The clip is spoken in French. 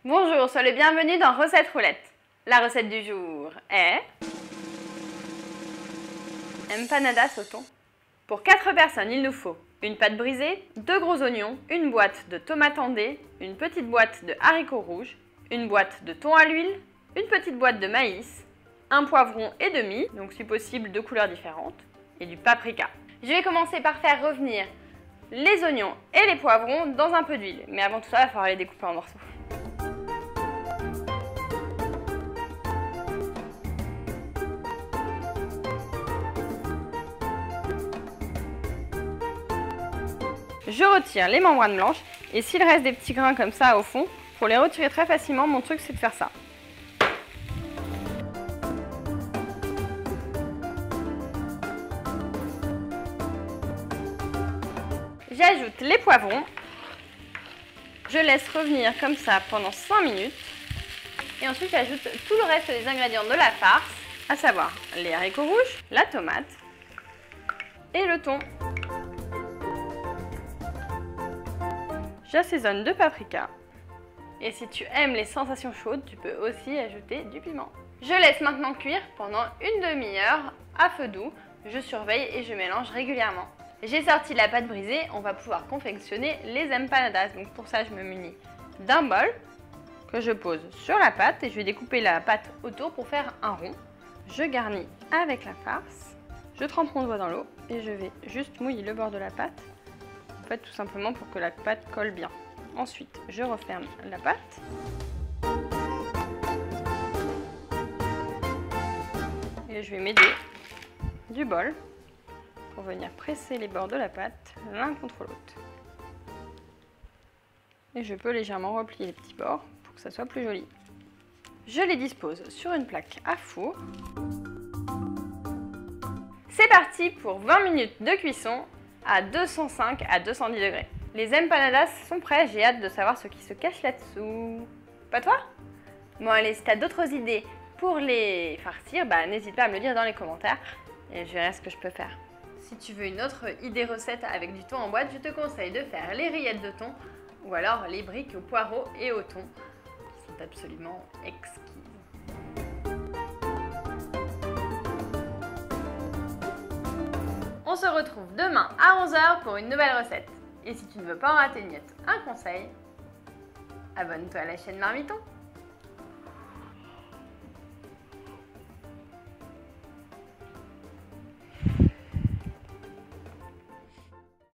Bonjour, sois le bienvenu dans Recette Roulette. La recette du jour est empanadas au thon. Pour 4 personnes, il nous faut une pâte brisée, 2 gros oignons, une boîte de tomates andées, une petite boîte de haricots rouges, une boîte de thon à l'huile, une petite boîte de maïs, un poivron et demi, donc si possible 2 couleurs différentes, et du paprika. Je vais commencer par faire revenir les oignons et les poivrons dans un peu d'huile. Mais avant tout ça, il va falloir les découper en morceaux. Je retire les membranes blanches et s'il reste des petits grains comme ça au fond, pour les retirer très facilement, mon truc c'est de faire ça. J'ajoute les poivrons, je laisse revenir comme ça pendant 5 minutes et ensuite j'ajoute tout le reste des ingrédients de la farce, à savoir les haricots rouges, la tomate et le thon. J'assaisonne de paprika et si tu aimes les sensations chaudes, tu peux aussi ajouter du piment. Je laisse maintenant cuire pendant une demi-heure à feu doux, je surveille et je mélange régulièrement. J'ai sorti la pâte brisée, on va pouvoir confectionner les empanadas. Donc pour ça, je me munis d'un bol que je pose sur la pâte et je vais découper la pâte autour pour faire un rond. Je garnis avec la farce, je trempe mon doigt dans l'eau et je vais juste mouiller le bord de la pâte. En fait, tout simplement pour que la pâte colle bien. Ensuite, je referme la pâte. Et je vais m'aider du bol pour venir presser les bords de la pâte l'un contre l'autre. Et je peux légèrement replier les petits bords pour que ça soit plus joli. Je les dispose sur une plaque à four. C'est parti pour 20 minutes de cuisson à 205 à 210 degrés. Les empanadas sont prêts, j'ai hâte de savoir ce qui se cache là-dessous. Pas toi? Bon allez, si tu as d'autres idées pour les farcir, n'hésite pas à me le dire dans les commentaires et je verrai ce que je peux faire. Si tu veux une autre idée recette avec du thon en boîte, je te conseille de faire les rillettes de thon ou alors les briques au poireau et au thon, qui sont absolument exquises. On se retrouve demain à 11 h pour une nouvelle recette. Et si tu ne veux pas en rater une miette, un conseil, abonne-toi à la chaîne Marmiton.